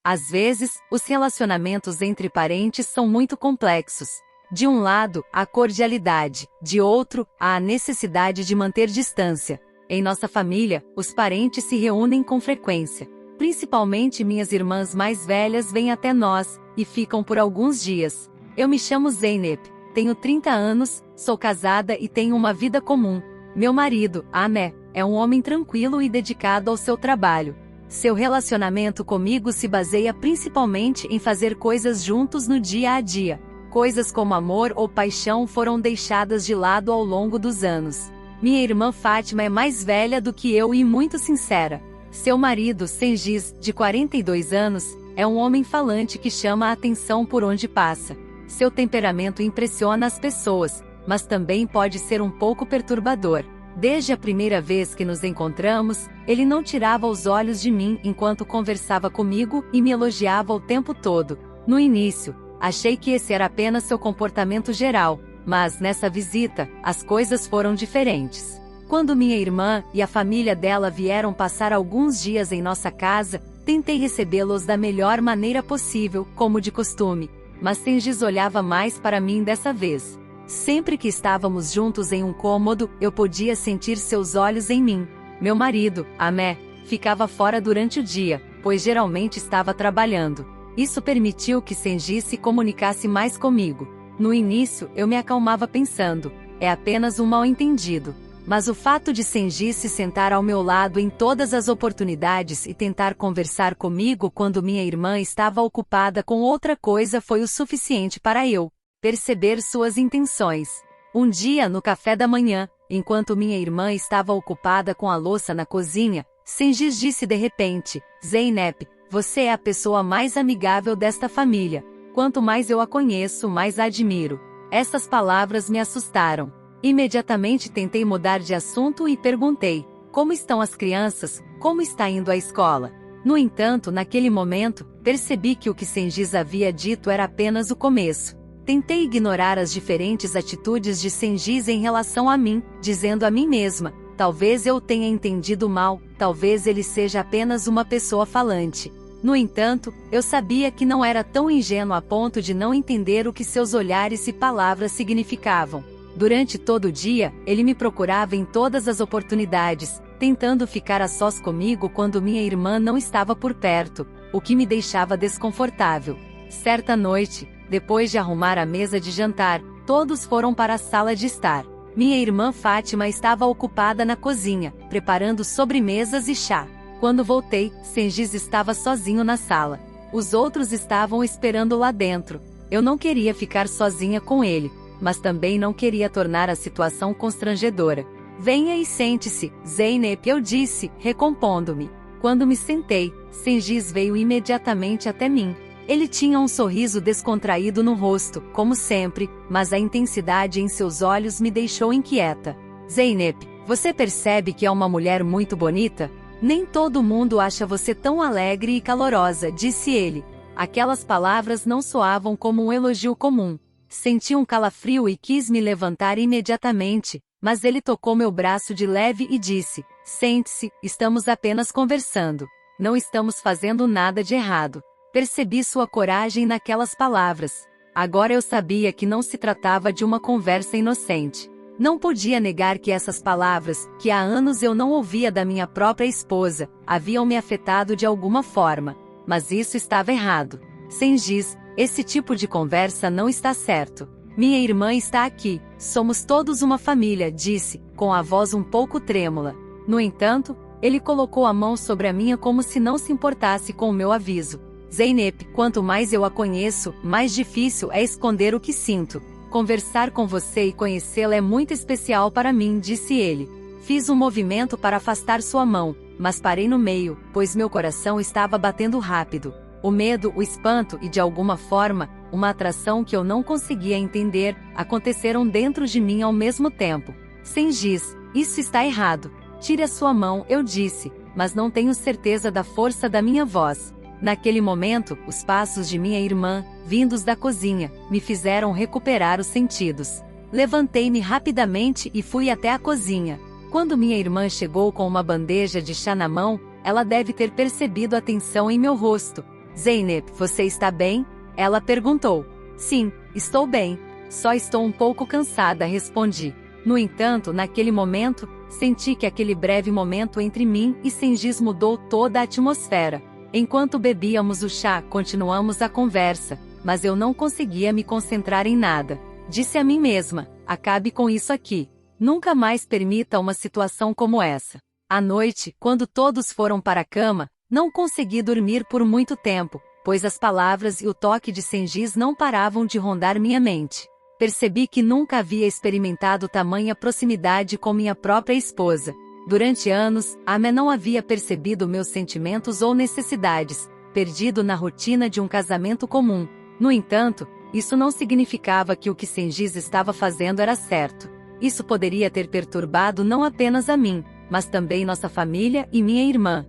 Às vezes, os relacionamentos entre parentes são muito complexos. De um lado, a cordialidade, de outro, a necessidade de manter distância. Em nossa família, os parentes se reúnem com frequência. Principalmente minhas irmãs mais velhas vêm até nós, e ficam por alguns dias. Eu me chamo Zeynep, tenho 30 anos, sou casada e tenho uma vida comum. Meu marido, Amé, é um homem tranquilo e dedicado ao seu trabalho. Seu relacionamento comigo se baseia principalmente em fazer coisas juntos no dia a dia. Coisas como amor ou paixão foram deixadas de lado ao longo dos anos. Minha irmã Fátima é mais velha do que eu e muito sincera. Seu marido, Sengiz, de 42 anos, é um homem falante que chama a atenção por onde passa. Seu temperamento impressiona as pessoas, mas também pode ser um pouco perturbador. Desde a primeira vez que nos encontramos, ele não tirava os olhos de mim enquanto conversava comigo e me elogiava o tempo todo. No início, achei que esse era apenas seu comportamento geral, mas nessa visita, as coisas foram diferentes. Quando minha irmã e a família dela vieram passar alguns dias em nossa casa, tentei recebê-los da melhor maneira possível, como de costume, mas Sengiz olhava mais para mim dessa vez. Sempre que estávamos juntos em um cômodo, eu podia sentir seus olhos em mim. Meu marido, Amé, ficava fora durante o dia, pois geralmente estava trabalhando. Isso permitiu que Sengiz se comunicasse mais comigo. No início, eu me acalmava pensando, é apenas um mal-entendido. Mas o fato de Sengiz se sentar ao meu lado em todas as oportunidades e tentar conversar comigo quando minha irmã estava ocupada com outra coisa foi o suficiente para eu perceber suas intenções. Um dia, no café da manhã, enquanto minha irmã estava ocupada com a louça na cozinha, Sengiz disse de repente, Zeynep, você é a pessoa mais amigável desta família. Quanto mais eu a conheço, mais a admiro. Essas palavras me assustaram. Imediatamente tentei mudar de assunto e perguntei, como estão as crianças, como está indo a escola? No entanto, naquele momento, percebi que o que Sengiz havia dito era apenas o começo. Tentei ignorar as diferentes atitudes de Sengiz em relação a mim, dizendo a mim mesma, talvez eu tenha entendido mal, talvez ele seja apenas uma pessoa falante. No entanto, eu sabia que não era tão ingênuo a ponto de não entender o que seus olhares e palavras significavam. Durante todo o dia, ele me procurava em todas as oportunidades, tentando ficar a sós comigo quando minha irmã não estava por perto, o que me deixava desconfortável. Certa noite, depois de arrumar a mesa de jantar, todos foram para a sala de estar. Minha irmã Fátima estava ocupada na cozinha, preparando sobremesas e chá. Quando voltei, Sengiz estava sozinho na sala. Os outros estavam esperando lá dentro. Eu não queria ficar sozinha com ele, mas também não queria tornar a situação constrangedora. Venha e sente-se, Zeynep, eu disse, recompondo-me. Quando me sentei, Sengiz veio imediatamente até mim. Ele tinha um sorriso descontraído no rosto, como sempre, mas a intensidade em seus olhos me deixou inquieta. Zeynep, você percebe que é uma mulher muito bonita? Nem todo mundo acha você tão alegre e calorosa, disse ele. Aquelas palavras não soavam como um elogio comum. Senti um calafrio e quis me levantar imediatamente, mas ele tocou meu braço de leve e disse, sente-se, estamos apenas conversando. Não estamos fazendo nada de errado. Percebi sua coragem naquelas palavras. Agora eu sabia que não se tratava de uma conversa inocente. Não podia negar que essas palavras, que há anos eu não ouvia da minha própria esposa, haviam me afetado de alguma forma. Mas isso estava errado. Sengiz, esse tipo de conversa não está certo. Minha irmã está aqui, somos todos uma família, disse, com a voz um pouco trêmula. No entanto, ele colocou a mão sobre a minha como se não se importasse com o meu aviso. Zeynep, quanto mais eu a conheço, mais difícil é esconder o que sinto. Conversar com você e conhecê-la é muito especial para mim, disse ele. Fiz um movimento para afastar sua mão, mas parei no meio, pois meu coração estava batendo rápido. O medo, o espanto e, de alguma forma, uma atração que eu não conseguia entender, aconteceram dentro de mim ao mesmo tempo. Sengiz, isso está errado. Tire a sua mão, eu disse, mas não tenho certeza da força da minha voz. Naquele momento, os passos de minha irmã, vindos da cozinha, me fizeram recuperar os sentidos. Levantei-me rapidamente e fui até a cozinha. Quando minha irmã chegou com uma bandeja de chá na mão, ela deve ter percebido a tensão em meu rosto. Zeynep, você está bem? Ela perguntou. Sim, estou bem. Só estou um pouco cansada, respondi. No entanto, naquele momento, senti que aquele breve momento entre mim e Cengiz mudou toda a atmosfera. Enquanto bebíamos o chá, continuamos a conversa, mas eu não conseguia me concentrar em nada. Disse a mim mesma, acabe com isso aqui. Nunca mais permita uma situação como essa. À noite, quando todos foram para a cama, não consegui dormir por muito tempo, pois as palavras e o toque de Cengiz não paravam de rondar minha mente. Percebi que nunca havia experimentado tamanha proximidade com minha própria esposa. Durante anos, Amé não havia percebido meus sentimentos ou necessidades, perdido na rotina de um casamento comum. No entanto, isso não significava que o que Cengiz estava fazendo era certo. Isso poderia ter perturbado não apenas a mim, mas também nossa família e minha irmã.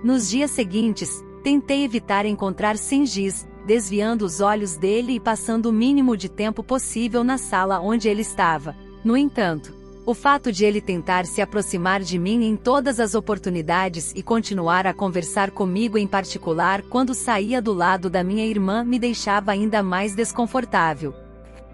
Nos dias seguintes, tentei evitar encontrar Cengiz, desviando os olhos dele e passando o mínimo de tempo possível na sala onde ele estava. No entanto, o fato de ele tentar se aproximar de mim em todas as oportunidades e continuar a conversar comigo em particular quando saía do lado da minha irmã me deixava ainda mais desconfortável.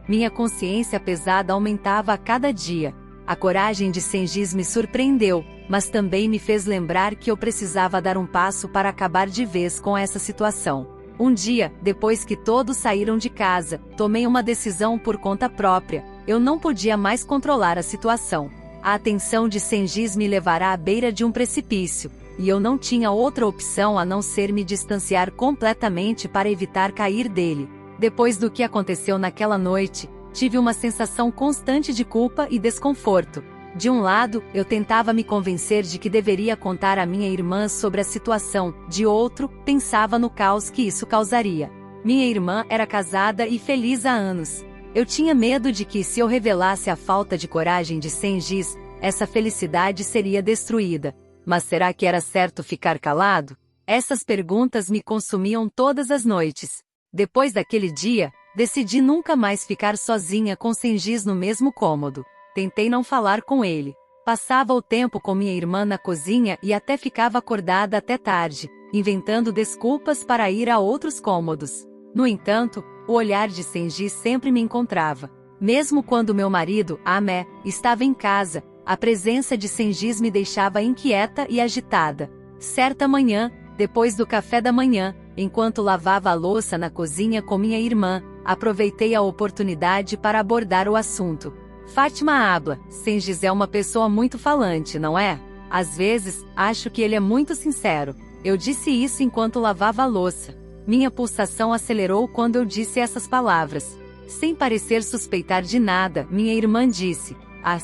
Minha consciência pesada aumentava a cada dia. A coragem de Cengiz me surpreendeu, mas também me fez lembrar que eu precisava dar um passo para acabar de vez com essa situação. Um dia, depois que todos saíram de casa, tomei uma decisão por conta própria. Eu não podia mais controlar a situação. A atenção de Cengiz me levará à beira de um precipício, e eu não tinha outra opção a não ser me distanciar completamente para evitar cair dele. Depois do que aconteceu naquela noite, tive uma sensação constante de culpa e desconforto. De um lado, eu tentava me convencer de que deveria contar à minha irmã sobre a situação, de outro, pensava no caos que isso causaria. Minha irmã era casada e feliz há anos. Eu tinha medo de que, se eu revelasse a falta de coragem de Cengiz, essa felicidade seria destruída. Mas será que era certo ficar calado? Essas perguntas me consumiam todas as noites. Depois daquele dia, decidi nunca mais ficar sozinha com Cengiz no mesmo cômodo. Tentei não falar com ele. Passava o tempo com minha irmã na cozinha e até ficava acordada até tarde, inventando desculpas para ir a outros cômodos. No entanto, o olhar de Cengiz sempre me encontrava. Mesmo quando meu marido, Amé, estava em casa, a presença de Cengiz me deixava inquieta e agitada. Certa manhã, depois do café da manhã, enquanto lavava a louça na cozinha com minha irmã, aproveitei a oportunidade para abordar o assunto. Fátima habla, Cengiz é uma pessoa muito falante, não é? Às vezes, acho que ele é muito sincero. Eu disse isso enquanto lavava a louça. Minha pulsação acelerou quando eu disse essas palavras. Sem parecer suspeitar de nada, minha irmã disse,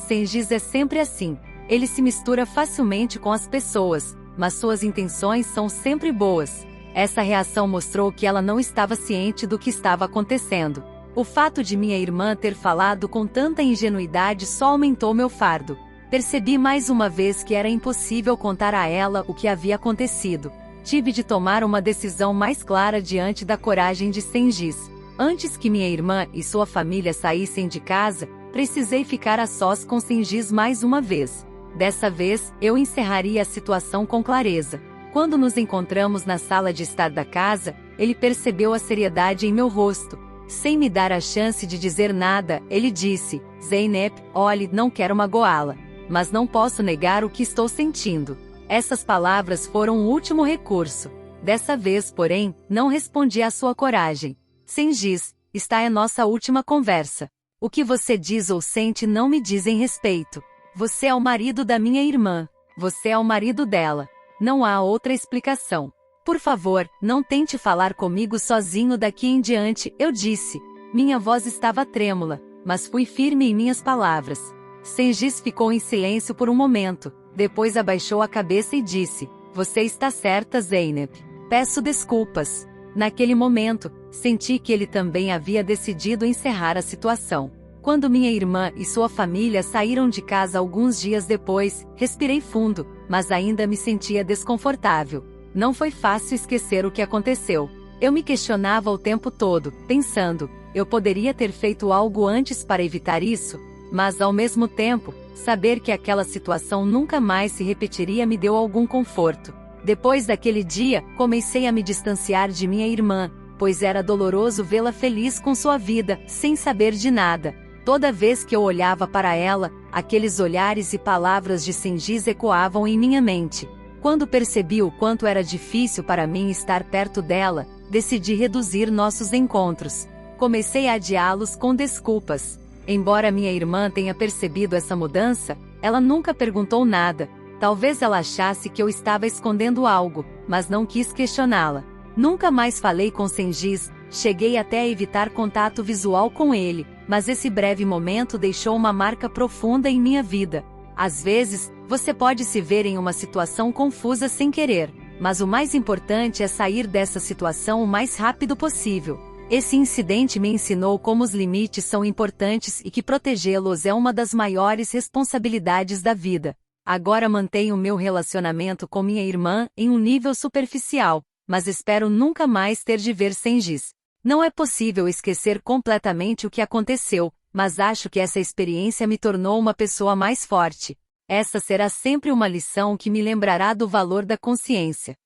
Cengiz é sempre assim. Ele se mistura facilmente com as pessoas, mas suas intenções são sempre boas. Essa reação mostrou que ela não estava ciente do que estava acontecendo. O fato de minha irmã ter falado com tanta ingenuidade só aumentou meu fardo. Percebi mais uma vez que era impossível contar a ela o que havia acontecido. Tive de tomar uma decisão mais clara diante da coragem de Cengiz. Antes que minha irmã e sua família saíssem de casa, precisei ficar a sós com Cengiz mais uma vez. Dessa vez, eu encerraria a situação com clareza. Quando nos encontramos na sala de estar da casa, ele percebeu a seriedade em meu rosto. Sem me dar a chance de dizer nada, ele disse, Zeynep, olhe, não quero magoá-la, mas não posso negar o que estou sentindo. Essas palavras foram o último recurso. Dessa vez, porém, não respondi à sua coragem. Cengiz, esta é nossa última conversa. O que você diz ou sente não me dizem respeito. Você é o marido da minha irmã. Você é o marido dela. Não há outra explicação. Por favor, não tente falar comigo sozinho daqui em diante, eu disse. Minha voz estava trêmula, mas fui firme em minhas palavras. Cengiz ficou em silêncio por um momento, depois abaixou a cabeça e disse, você está certa, Zeynep. Peço desculpas. Naquele momento, senti que ele também havia decidido encerrar a situação. Quando minha irmã e sua família saíram de casa alguns dias depois, respirei fundo, mas ainda me sentia desconfortável. Não foi fácil esquecer o que aconteceu. Eu me questionava o tempo todo, pensando, eu poderia ter feito algo antes para evitar isso? Mas ao mesmo tempo, saber que aquela situação nunca mais se repetiria me deu algum conforto. Depois daquele dia, comecei a me distanciar de minha irmã, pois era doloroso vê-la feliz com sua vida, sem saber de nada. Toda vez que eu olhava para ela, aqueles olhares e palavras de Sengiz ecoavam em minha mente. Quando percebi o quanto era difícil para mim estar perto dela, decidi reduzir nossos encontros. Comecei a adiá-los com desculpas. Embora minha irmã tenha percebido essa mudança, ela nunca perguntou nada. Talvez ela achasse que eu estava escondendo algo, mas não quis questioná-la. Nunca mais falei com Sengiz, cheguei até a evitar contato visual com ele, mas esse breve momento deixou uma marca profunda em minha vida. Às vezes, você pode se ver em uma situação confusa sem querer, mas o mais importante é sair dessa situação o mais rápido possível. Esse incidente me ensinou como os limites são importantes e que protegê-los é uma das maiores responsabilidades da vida. Agora mantenho meu relacionamento com minha irmã em um nível superficial, mas espero nunca mais ter de ver Sengiz. Não é possível esquecer completamente o que aconteceu, mas acho que essa experiência me tornou uma pessoa mais forte. Essa será sempre uma lição que me lembrará do valor da consciência.